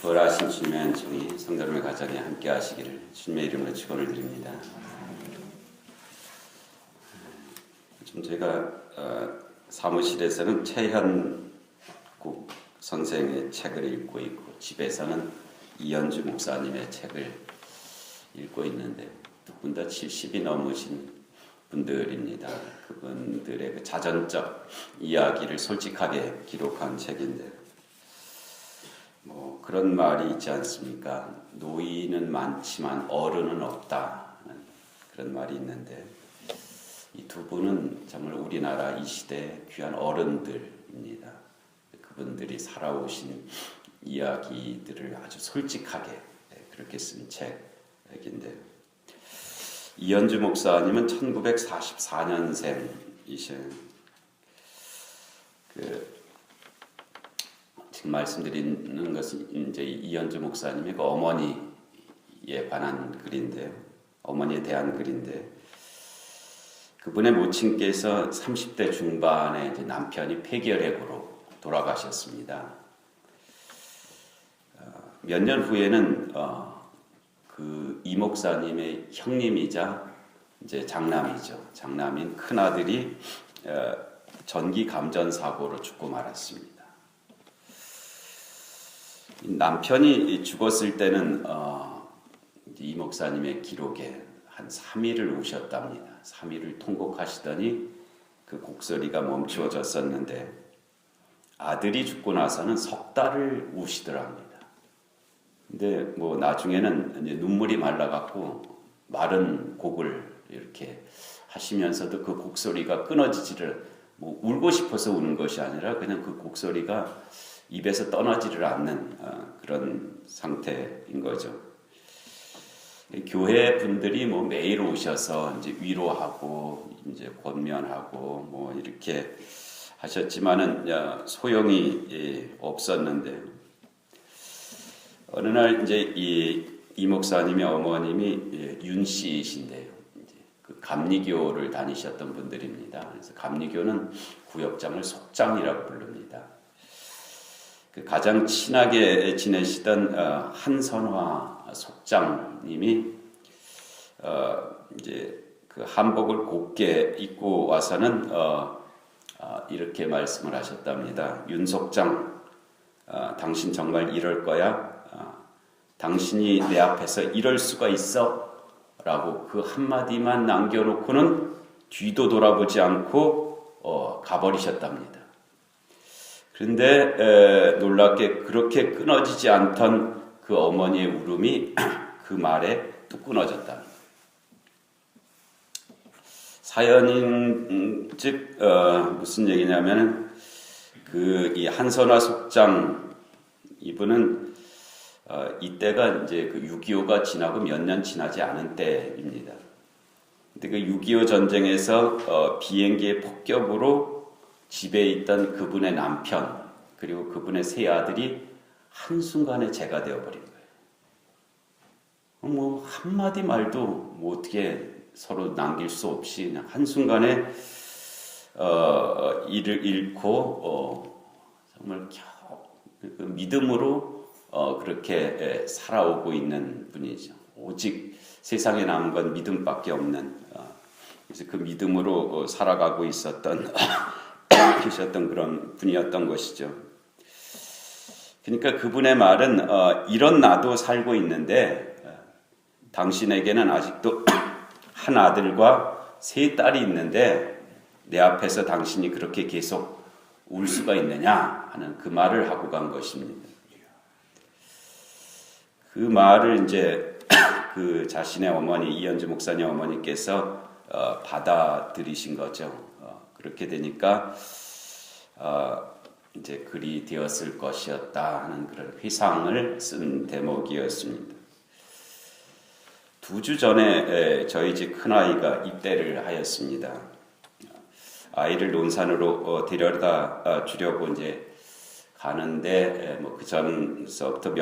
부활하신 주님의 은총이 성도님의 가정에 함께 하시기를 주님의 이름으로 축원을 드립니다. 좀 제가 사무실에서는 최현국 선생의 책을 읽고 있고 집에서는 이현주 목사님의 책을 읽고 있는데 두 분 다 70이 넘으신 분들입니다. 그분들의 그 자전적 이야기를 솔직하게 기록한 책인데 뭐 그런 말이 있지 않습니까? 노인은 많지만 어른은 없다. 그런 말이 있는데 이 두 분은 정말 우리나라 이 시대의 귀한 어른들입니다. 그분들이 살아오신 이야기들을 아주 솔직하게 그렇게 쓴 책인데 이현주 목사님은 1944년생이신 지금 말씀드리는 것은 이제 이현주 목사님의 그 어머니에 관한 글인데요. 어머니에 대한 글인데 그분의 모친께서 30대 중반에 이제 남편이 폐결핵으로 돌아가셨습니다. 몇 년 후에는 그 이 목사님의 형님이자 이제 장남인 큰 아들이 전기 감전 사고로 죽고 말았습니다. 남편이 죽었을 때는 이 목사님의 기록에 한 3일을 우셨답니다. 3일을 통곡하시더니 그 곡소리가 멈추어졌었는데 아들이 죽고 나서는 석 달을 우시더랍니다. 근데 뭐 나중에는 이제 눈물이 말라갖고 마른 곡을 이렇게 하시면서도 그 곡소리가 끊어지지를 뭐 울고 싶어서 우는 것이 아니라 그냥 그 곡소리가 입에서 떠나지를 않는 그런 상태인 거죠. 교회 분들이 뭐 매일 오셔서 이제 위로하고 이제 권면하고 뭐 이렇게 하셨지만은 소용이 없었는데 어느 날 이제 이 목사님의 어머님이 윤 씨이신데요. 이제 그 감리교를 다니셨던 분들입니다. 그래서 감리교는 구역장을 속장이라고 부릅니다. 그 가장 친하게 지내시던 한선화 속장님이 이제 그 한복을 곱게 입고 와서는 이렇게 말씀을 하셨답니다. 윤 속장, 당신 정말 이럴 거야? 당신이 내 앞에서 이럴 수가 있어? 라고 그 한마디만 남겨놓고는 뒤도 돌아보지 않고 가버리셨답니다. 그런데 놀랍게 그렇게 끊어지지 않던 그 어머니의 울음이 그 말에 뚝 끊어졌답니다. 사연인 즉 무슨 얘기냐면은 이 한선화 속장 이분은 이때가 이제 그 6.25가 지나고 몇 년 지나지 않은 때입니다. 근데 그 6.25 전쟁에서 비행기의 폭격으로 집에 있던 그분의 남편 그리고 그분의 세 아들이 한순간에 재가 되어버린 거예요. 뭐 한마디 말도 뭐 어떻게 서로 남길 수 없이 그냥 한순간에 이를 잃고 정말 그 믿음으로 그렇게 살아오고 있는 분이죠. 오직 세상에 남은 건 믿음밖에 없는 그래서 그 믿음으로 살아가고 계셨던 그런 분이었던 것이죠. 그러니까 그분의 말은 이런 나도 살고 있는데 당신에게는 아직도 한 아들과 세 딸이 있는데 내 앞에서 당신이 그렇게 계속 울 수가 있느냐 하는 그 말을 하고 간 것입니다. 그 말을 이제 그 자신의 어머니 이현주 목사님 어머니께서 받아들이신 거죠. 그렇게 되니까 이제 글이 되었을 것이었다 하는 그런 회상을 쓴 대목이었습니다. 2주 전에 저희 집 큰아이가 입대를 하였습니다. 아이를 논산으로 데려다 주려고 이제 가는데 뭐 그 전서부터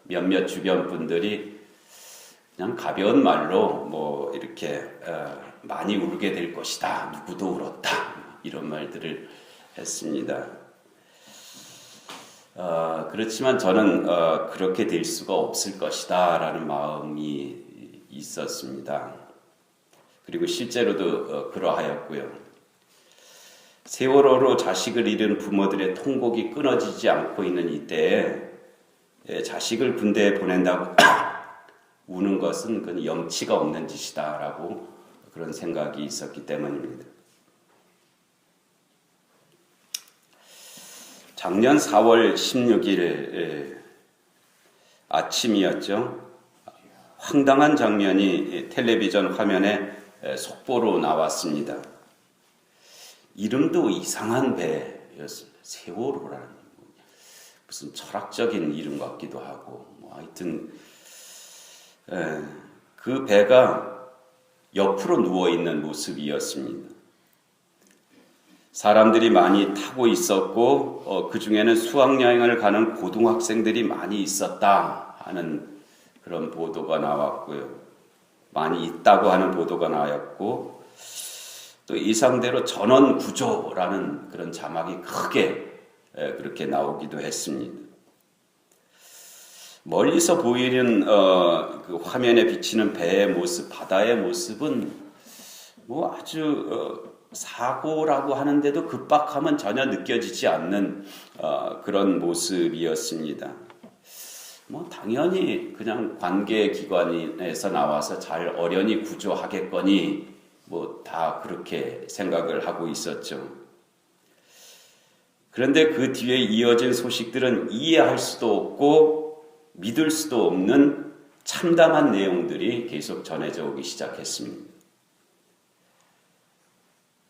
몇몇 주변 분들이 그냥 가벼운 말로 뭐 이렇게 많이 울게 될 것이다. 누구도 울었다. 이런 말들을 했습니다. 그렇지만 저는 그렇게 될 수가 없을 것이다 라는 마음이 있었습니다. 그리고 실제로도 그러하였고요. 세월호로 자식을 잃은 부모들의 통곡이 끊어지지 않고 있는 이때에 자식을 군대에 보낸다고 우는 것은 그건 염치가 없는 짓이다라고 그런 생각이 있었기 때문입니다. 작년 4월 16일 아침이었죠. 황당한 장면이 텔레비전 화면에 속보로 나왔습니다. 이름도 이상한 배였습니다. 세월호라는 무슨 철학적인 이름 같기도 하고 하여튼 그 배가 옆으로 누워있는 모습이었습니다. 사람들이 많이 타고 있었고 그 중에는 수학여행을 가는 고등학생들이 많이 있었다 하는 그런 보도가 나왔고요. 많이 있다고 하는 보도가 나왔고 또 이상대로 전원구조라는 그런 자막이 크게 그렇게 나오기도 했습니다. 멀리서 보이는 그 화면에 비치는 배의 모습, 바다의 모습은 아주 사고라고 하는데도 급박함은 전혀 느껴지지 않는 그런 모습이었습니다. 당연히 그냥 관계기관에서 나와서 잘 어련히 구조하겠거니 다 그렇게 생각을 하고 있었죠. 그런데 그 뒤에 이어진 소식들은 이해할 수도 없고 믿을 수도 없는 참담한 내용들이 계속 전해져 오기 시작했습니다.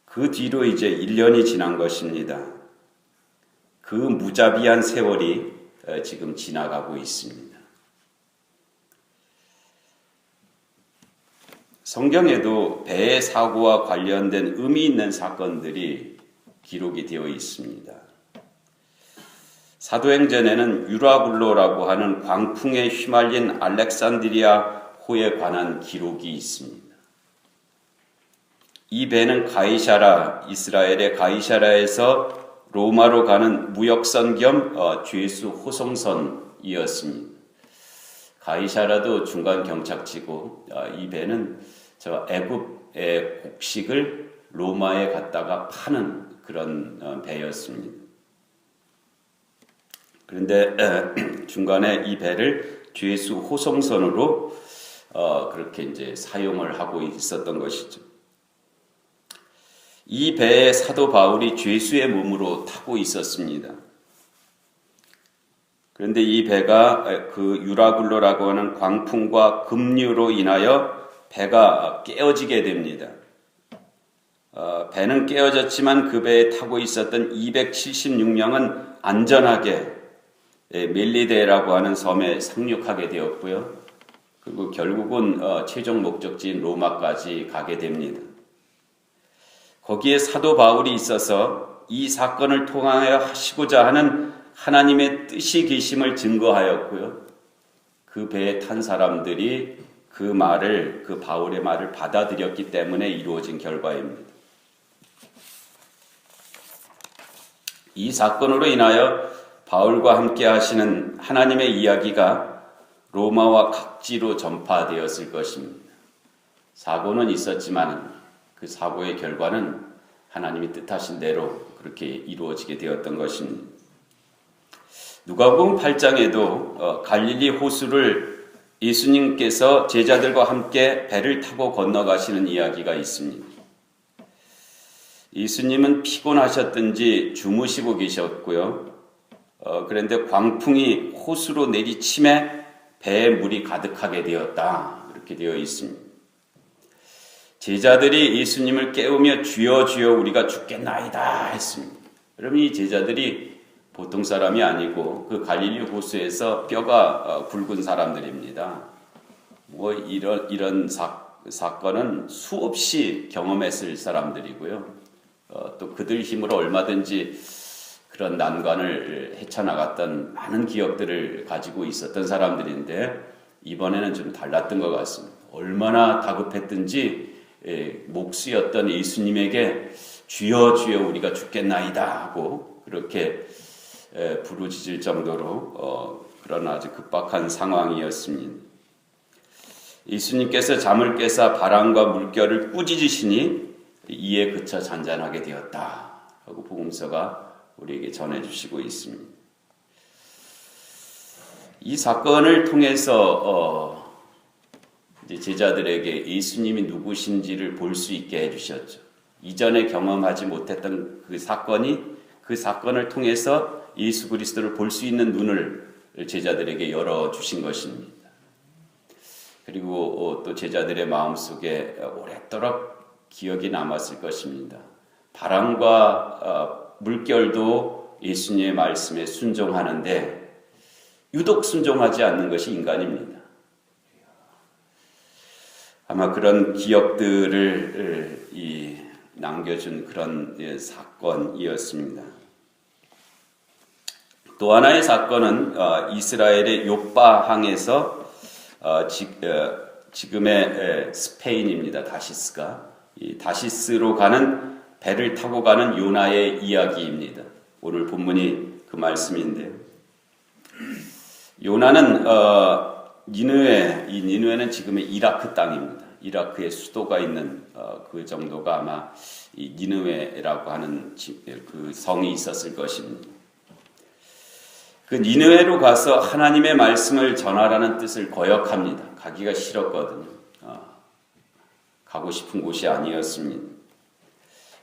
그 뒤로 이제 1년이 지난 것입니다. 그 무자비한 세월이 지금 지나가고 있습니다. 성경에도 배의 사고와 관련된 의미 있는 사건들이 기록이 되어 있습니다. 사도행전에는 유라굴로라고 하는 광풍에 휘말린 알렉산드리아 호에 관한 기록이 있습니다. 이 배는 가이사라, 이스라엘의 가이사라에서 로마로 가는 무역선 겸 죄수 호송선이었습니다. 가이사라도 중간 경착지고 이 배는 애굽의 곡식을 로마에 갖다가 파는 그런 배였습니다. 그런데 중간에 이 배를 죄수 호송선으로 그렇게 이제 사용을 하고 있었던 것이죠. 이 배에 사도 바울이 죄수의 몸으로 타고 있었습니다. 그런데 이 배가 그 유라굴로라고 하는 광풍과 급류로 인하여 배가 깨어지게 됩니다. 배는 깨어졌지만 그 배에 타고 있었던 276명은 안전하게 멜리데라고 하는 섬에 상륙하게 되었고요. 그리고 결국은 최종 목적지인 로마까지 가게 됩니다. 거기에 사도 바울이 있어서 이 사건을 통하여 하시고자 하는 하나님의 뜻이 계심을 증거하였고요. 그 배에 탄 사람들이 그 바울의 말을 받아들였기 때문에 이루어진 결과입니다. 이 사건으로 인하여 바울과 함께 하시는 하나님의 이야기가 로마와 각지로 전파되었을 것입니다. 사고는 있었지만 그 사고의 결과는 하나님이 뜻하신 대로 그렇게 이루어지게 되었던 것입니다. 누가복음 8장에도 갈릴리 호수를 예수님께서 제자들과 함께 배를 타고 건너가시는 이야기가 있습니다. 예수님은 피곤하셨든지 주무시고 계셨고요. 그런데 광풍이 호수로 내리침에 배에 물이 가득하게 되었다. 이렇게 되어 있습니다. 제자들이 예수님을 깨우며 주여 주여 우리가 죽겠나이다 했습니다. 그러면 이 제자들이 보통 사람이 아니고 그 갈릴리 호수에서 뼈가 굵은 사람들입니다. 이런 사건은 수없이 경험했을 사람들이고요. 또 그들 힘으로 얼마든지 그런 난관을 헤쳐나갔던 많은 기억들을 가지고 있었던 사람들인데 이번에는 좀 달랐던 것 같습니다. 얼마나 다급했든지 목수였던 예수님에게 주여 주여 우리가 죽겠나이다 하고 그렇게 부르짖을 정도로 그런 아주 급박한 상황이었습니다. 예수님께서 잠을 깨사 바람과 물결을 꾸짖으시니 이에 그쳐 잔잔하게 되었다 하고 복음서가 우리에게 전해주시고 있습니다. 이 사건을 통해서 이제 제자들에게 예수님이 누구신지를 볼 수 있게 해주셨죠. 이전에 경험하지 못했던 그 사건을 통해서 예수 그리스도를 볼 수 있는 눈을 제자들에게 열어주신 것입니다. 그리고 또 제자들의 마음속에 오랫도록 기억이 남았을 것입니다. 바람과 물결도 예수님의 말씀에 순종하는데 유독 순종하지 않는 것이 인간입니다. 아마 그런 기억들을 남겨준 그런 사건이었습니다. 또 하나의 사건은 이스라엘의 욥바항에서 지금의 스페인입니다. 다시스가. 이 다시스로 가는 배를 타고 가는 요나의 이야기입니다. 오늘 본문이 그 말씀인데요. 요나는 니느웨는 지금의 이라크 땅입니다. 이라크의 수도가 있는 그 정도가 아마 이 니느웨라고 하는 그 성이 있었을 것입니다. 그 니느웨로 가서 하나님의 말씀을 전하라는 뜻을 거역합니다. 가기가 싫었거든요. 가고 싶은 곳이 아니었습니다.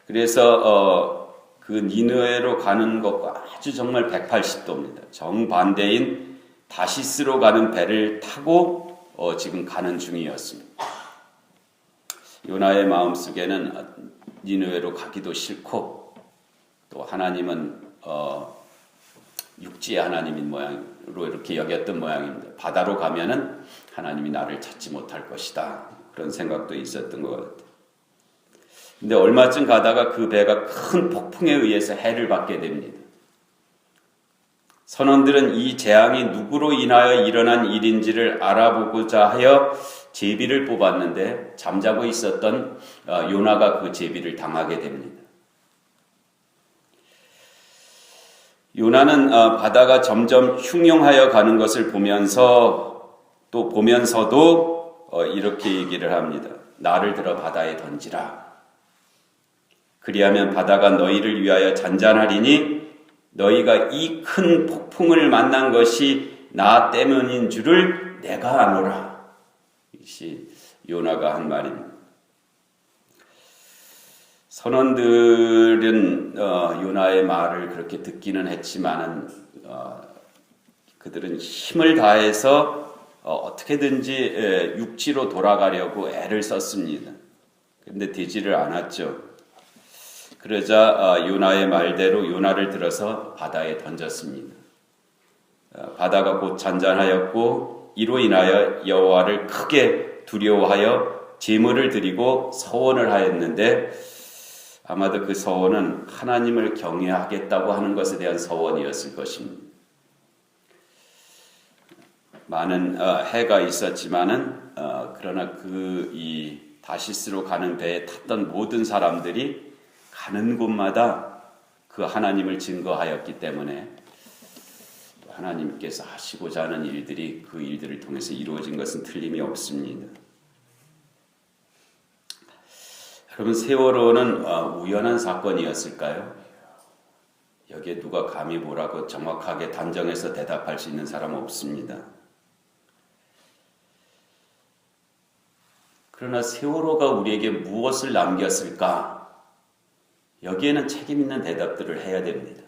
그래서 그 니느웨로 가는 것과 아주 정말 180도입니다. 정반대인 다시스로 가는 배를 타고 지금 가는 중이었습니다. 요나의 마음속에는 니느웨로 가기도 싫고 또 하나님은 육지의 하나님인 모양으로 이렇게 여겼던 모양입니다. 바다로 가면은 하나님이 나를 찾지 못할 것이다. 그런 생각도 있었던 것 같아요. 근데 얼마쯤 가다가 그 배가 큰 폭풍에 의해서 해를 받게 됩니다. 선원들은 이 재앙이 누구로 인하여 일어난 일인지를 알아보고자 하여 제비를 뽑았는데 잠자고 있었던 요나가 그 제비를 당하게 됩니다. 요나는 바다가 점점 흉흉하여 가는 것을 보면서도 이렇게 얘기를 합니다. 나를 들어 바다에 던지라. 그리하면 바다가 너희를 위하여 잔잔하리니 너희가 이 큰 폭풍을 만난 것이 나 때문인 줄을 내가 아노라. 이것이 요나가 한 말입니다. 선원들은 요나의 말을 그렇게 듣기는 했지만은 그들은 힘을 다해서 어떻게든지 육지로 돌아가려고 애를 썼습니다. 그런데 되지를 않았죠. 그러자 요나의 말대로 요나를 들어서 바다에 던졌습니다. 바다가 곧 잔잔하였고 이로 인하여 여호와를 크게 두려워하여 제물을 드리고 서원을 하였는데 아마도 그 서원은 하나님을 경외하겠다고 하는 것에 대한 서원이었을 것입니다. 많은 해가 있었지만은 그러나 이 다시스로 가는 배에 탔던 모든 사람들이 가는 곳마다 그 하나님을 증거하였기 때문에 하나님께서 하시고자 하는 일들이 그 일들을 통해서 이루어진 것은 틀림이 없습니다. 여러분, 세월호는 우연한 사건이었을까요? 여기에 누가 감히 뭐라고 정확하게 단정해서 대답할 수 있는 사람 없습니다. 그러나 세월호가 우리에게 무엇을 남겼을까? 여기에는 책임 있는 대답들을 해야 됩니다.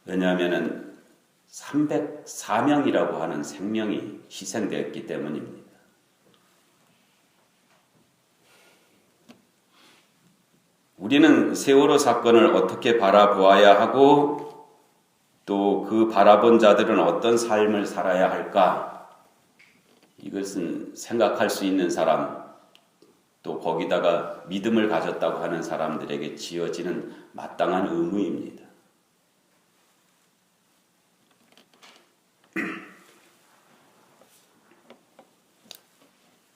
왜냐하면 304명이라고 하는 생명이 희생되었기 때문입니다. 우리는 세월호 사건을 어떻게 바라보아야 하고 또 그 바라본 자들은 어떤 삶을 살아야 할까? 이것은 생각할 수 있는 사람, 또 거기다가 믿음을 가졌다고 하는 사람들에게 지어지는 마땅한 의무입니다.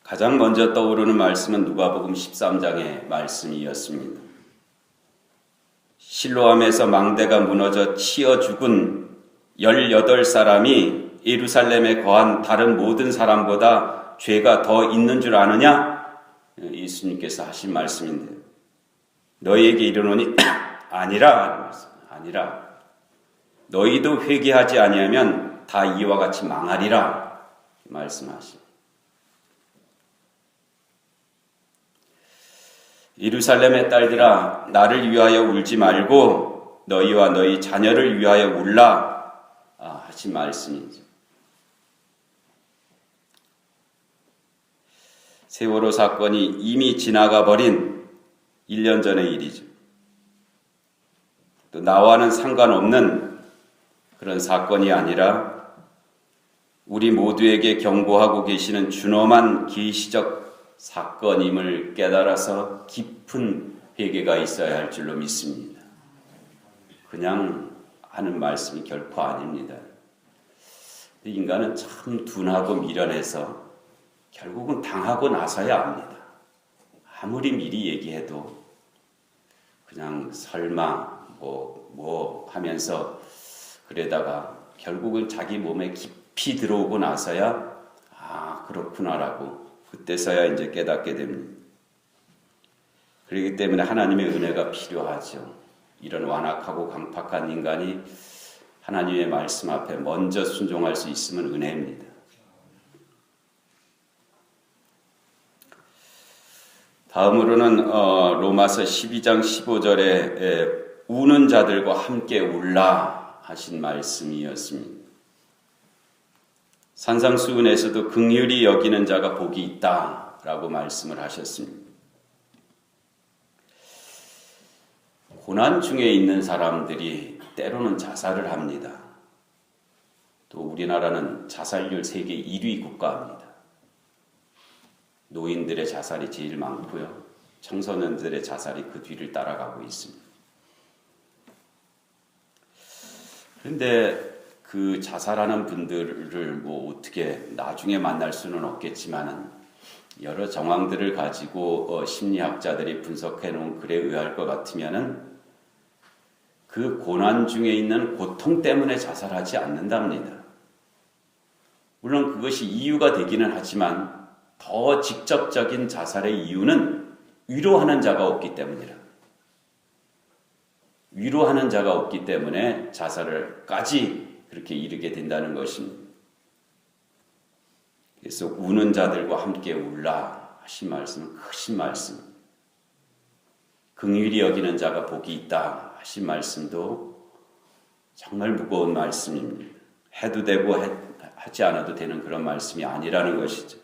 가장 먼저 떠오르는 말씀은 누가복음 13장의 말씀이었습니다. 실로암에서 망대가 무너져 치어 죽은 18사람이 예루살렘에 거한 다른 모든 사람보다 죄가 더 있는 줄 아느냐? 예수님께서 하신 말씀인데요. 너희에게 이르노니 아니라. 너희도 회개하지 아니하면 다 이와 같이 망하리라 말씀하십니다. 예루살렘의 딸들아, 나를 위하여 울지 말고 너희와 너희 자녀를 위하여 울라 하신 말씀이죠. 세월호 사건이 이미 지나가 버린 1년 전의 일이죠. 또 나와는 상관없는 그런 사건이 아니라 우리 모두에게 경고하고 계시는 준엄한 계시적 사건임을 깨달아서 깊은 회개가 있어야 할 줄로 믿습니다. 그냥 하는 말씀이 결코 아닙니다. 인간은 참 둔하고 미련해서 결국은 당하고 나서야 합니다. 아무리 미리 얘기해도 그냥 설마 뭐 하면서 그러다가 결국은 자기 몸에 깊이 들어오고 나서야 그렇구나라고 그때서야 이제 깨닫게 됩니다. 그렇기 때문에 하나님의 은혜가 필요하죠. 이런 완악하고 강팍한 인간이 하나님의 말씀 앞에 먼저 순종할 수 있으면 은혜입니다. 다음으로는 로마서 12장 15절에 우는 자들과 함께 울라 하신 말씀이었습니다. 산상수훈에서도 긍휼히 여기는 자가 복이 있다라고 말씀을 하셨습니다. 고난 중에 있는 사람들이 때로는 자살을 합니다. 또 우리나라는 자살률 세계 1위 국가입니다. 노인들의 자살이 제일 많고요. 청소년들의 자살이 그 뒤를 따라가고 있습니다. 그런데 그 자살하는 분들을 어떻게 나중에 만날 수는 없겠지만은 여러 정황들을 가지고 심리학자들이 분석해 놓은 글에 의할 것 같으면은 그 고난 중에 있는 고통 때문에 자살하지 않는답니다. 물론 그것이 이유가 되기는 하지만 더 직접적인 자살의 이유는 위로하는 자가 없기 때문이라. 위로하는 자가 없기 때문에 자살을까지 그렇게 이르게 된다는 것입니다. 그래서 우는 자들과 함께 울라 하신 말씀은 크신 말씀. 긍휼히 여기는 자가 복이 있다 하신 말씀도 정말 무거운 말씀입니다. 해도 되고 하지 않아도 되는 그런 말씀이 아니라는 것이죠.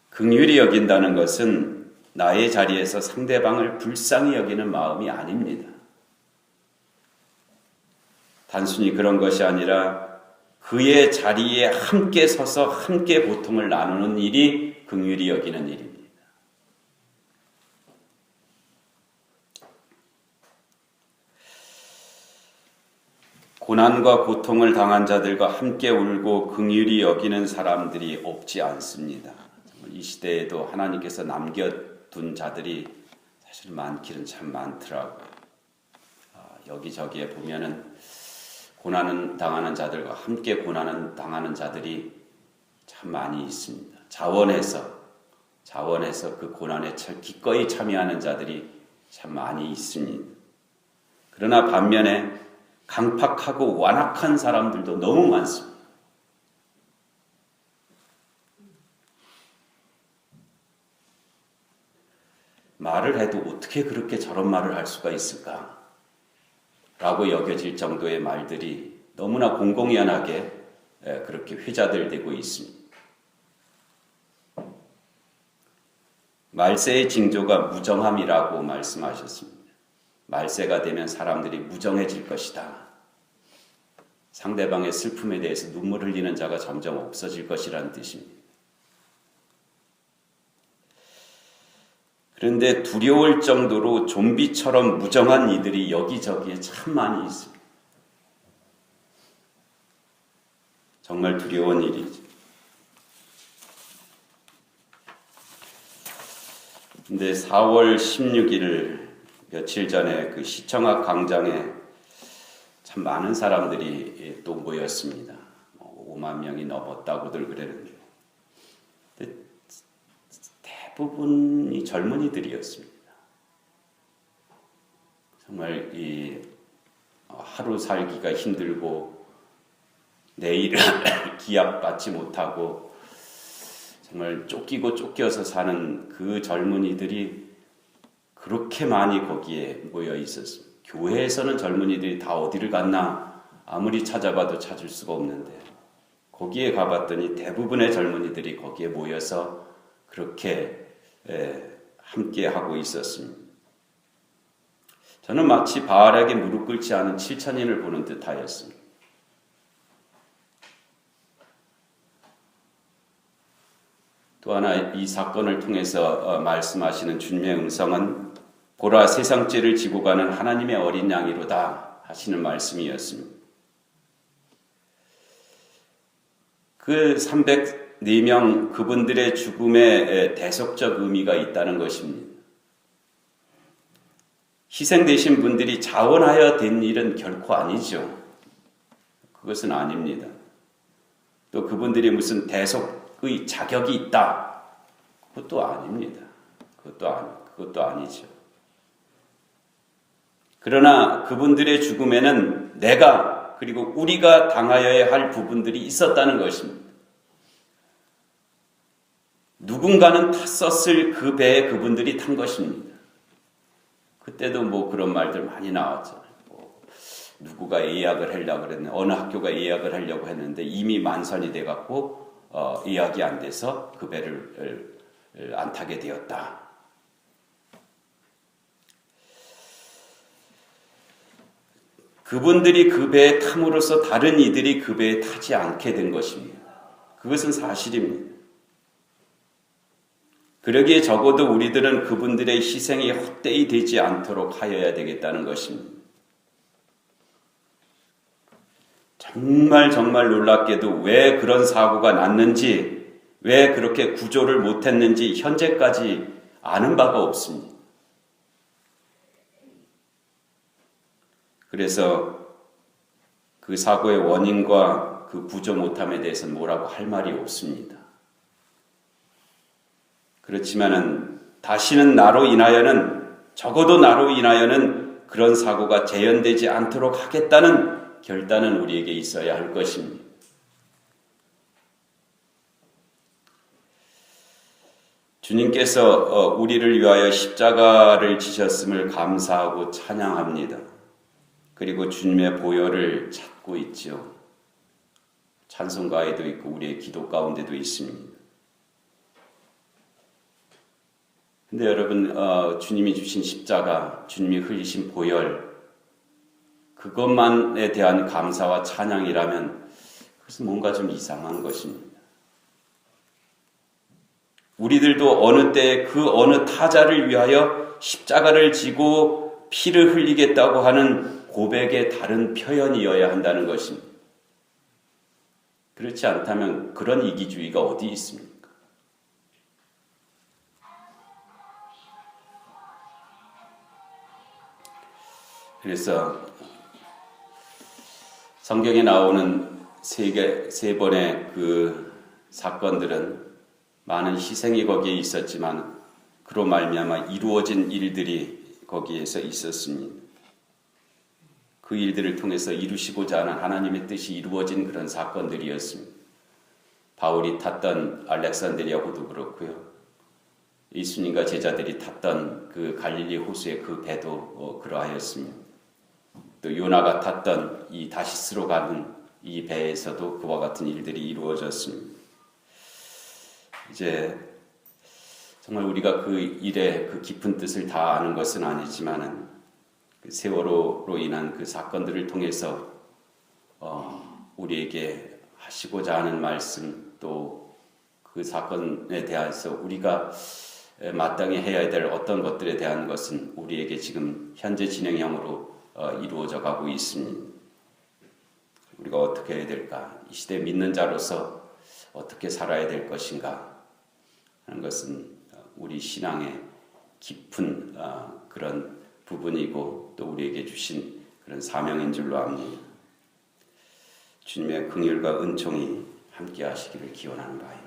긍휼히 여긴다는 것은 나의 자리에서 상대방을 불쌍히 여기는 마음이 아닙니다. 단순히 그런 것이 아니라 그의 자리에 함께 서서 함께 고통을 나누는 일이 긍휼히 여기는 일입니다. 고난과 고통을 당한 자들과 함께 울고 긍휼히 여기는 사람들이 없지 않습니다. 이 시대에도 하나님께서 남겨둔 자들이 사실 많기는 참 많더라고요. 여기저기에 보면은 고난을 당하는 자들과 함께 고난을 당하는 자들이 참 많이 있습니다. 자원해서 그 고난에 기꺼이 참여하는 자들이 참 많이 있습니다. 그러나 반면에 강팍하고 완악한 사람들도 너무 많습니다. 말을 해도 어떻게 그렇게 저런 말을 할 수가 있을까? 라고 여겨질 정도의 말들이 너무나 공공연하게 그렇게 회자되고 있습니다. 말세의 징조가 무정함이라고 말씀하셨습니다. 말세가 되면 사람들이 무정해질 것이다. 상대방의 슬픔에 대해서 눈물 흘리는 자가 점점 없어질 것이라는 뜻입니다. 그런데 두려울 정도로 좀비처럼 무정한 이들이 여기저기에 참 많이 있습니다. 정말 두려운 일이죠. 근데 4월 16일 며칠 전에 그 시청 앞 광장에 참 많은 사람들이 또 모였습니다. 5만 명이 넘었다고들 그러는데 대부분이 젊은이들이었습니다. 정말 이 하루 살기가 힘들고 내일을 기약받지 못하고 정말 쫓기고 쫓겨서 사는 그 젊은이들이 그렇게 많이 거기에 모여 있었습니다. 교회에서는 젊은이들이 다 어디를 갔나 아무리 찾아봐도 찾을 수가 없는데 거기에 가봤더니 대부분의 젊은이들이 거기에 모여서 그렇게 함께 하고 있었습니다. 저는 마치 바알에게 무릎 꿇지 않은 7천인을 보는 듯하였습니다. 또 하나 이 사건을 통해서 말씀하시는 주님의 음성은 보라 세상 죄를 지고 가는 하나님의 어린 양이로다 하시는 말씀이었습니다. 그 304명 그분들의 죽음에 대속적 의미가 있다는 것입니다. 희생되신 분들이 자원하여 된 일은 결코 아니죠. 그것은 아닙니다. 또 그분들이 무슨 대속의 자격이 있다. 그것도 아닙니다. 그것도 아니죠. 그러나 그분들의 죽음에는 내가 그리고 우리가 당하여야 할 부분들이 있었다는 것입니다. 누군가는 탔었을 그 배에 그분들이 탄 것입니다. 그때도 뭐 그런 말들 많이 나왔잖아요. 누구가 예약을 하려고 그랬는데 어느 학교가 예약을 하려고 했는데 이미 만선이 돼갖고 예약이 안 돼서 그 배를 안 타게 되었다. 그분들이 그 배에 탐으로써 다른 이들이 그 배에 타지 않게 된 것입니다. 그것은 사실입니다. 그러기에 적어도 우리들은 그분들의 희생이 헛되이 되지 않도록 하여야 되겠다는 것입니다. 정말 놀랍게도 왜 그런 사고가 났는지, 왜 그렇게 구조를 못했는지 현재까지 아는 바가 없습니다. 그래서 그 사고의 원인과 그 구조 못함에 대해서는 뭐라고 할 말이 없습니다. 그렇지만은 다시는 적어도 나로 인하여는 그런 사고가 재현되지 않도록 하겠다는 결단은 우리에게 있어야 할 것입니다. 주님께서 우리를 위하여 십자가를 지셨음을 감사하고 찬양합니다. 그리고 주님의 보혈을 찾고 있죠. 찬송가에도 있고 우리의 기도 가운데도 있습니다. 근데 여러분, 주님이 주신 십자가, 주님이 흘리신 보혈, 그것만에 대한 감사와 찬양이라면 그것은 뭔가 좀 이상한 것입니다. 우리들도 어느 때 그 어느 타자를 위하여 십자가를 지고 피를 흘리겠다고 하는 고백의 다른 표현이어야 한다는 것입니다. 그렇지 않다면 그런 이기주의가 어디 있습니까? 그래서 성경에 나오는 세 번의 그 사건들은 많은 희생이 거기에 있었지만 그로 말미암아 이루어진 일들이 거기에서 있었습니다. 그 일들을 통해서 이루시고자 하는 하나님의 뜻이 이루어진 그런 사건들이었습니다. 바울이 탔던 알렉산드리아호도 그렇고요. 예수님과 제자들이 탔던 그 갈릴리 호수의 그 배도 그러하였습니다. 또 요나가 탔던 이 다시스로 가는 이 배에서도 그와 같은 일들이 이루어졌습니다. 이제 정말 우리가 그 일의 그 깊은 뜻을 다 아는 것은 아니지만은 그 세월호로 인한 그 사건들을 통해서 우리에게 하시고자 하는 말씀 또 그 사건에 대해서 우리가 마땅히 해야 될 어떤 것들에 대한 것은 우리에게 지금 현재 진행형으로 이루어져 가고 있습니다. 우리가 어떻게 해야 될까? 이 시대 믿는 자로서 어떻게 살아야 될 것인가 하는 것은 우리 신앙의 깊은 그런 부분이고 또 우리에게 주신 그런 사명인 줄로 압니다. 주님의 긍휼과 은총이 함께 하시기를 기원하는 바입니다.